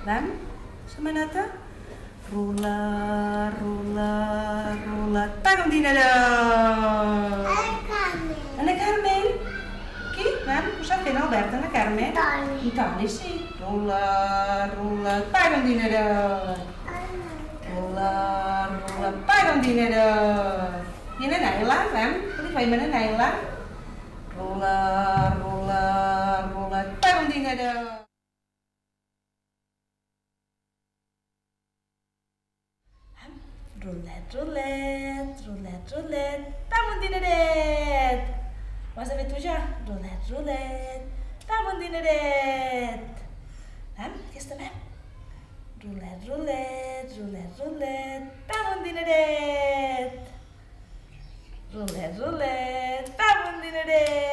Vam? Setmanata? Rula, rula, rula. Paga un dinerot! Anna Carmen? Qui? Vam? Ho sap fer l'Albert, Anna Carmen? Toni. Toni, sí. Rula, rula. Paga un dinerot! Rula, rula. Paga un dinerot! I a Naila, vam? Què li feim a Naila? Rula, rula, rula. Paga un dinerot! Roulette, roulette, roulette, roulette. Dame un dineret! Ho has de fer tu ja? Roulette, roulette. Dame un dineret! Vam? Aquesta vam? Roulette, roulette, roulette, roulette. Dame un dineret! Roulette, roulette. Dame un dineret!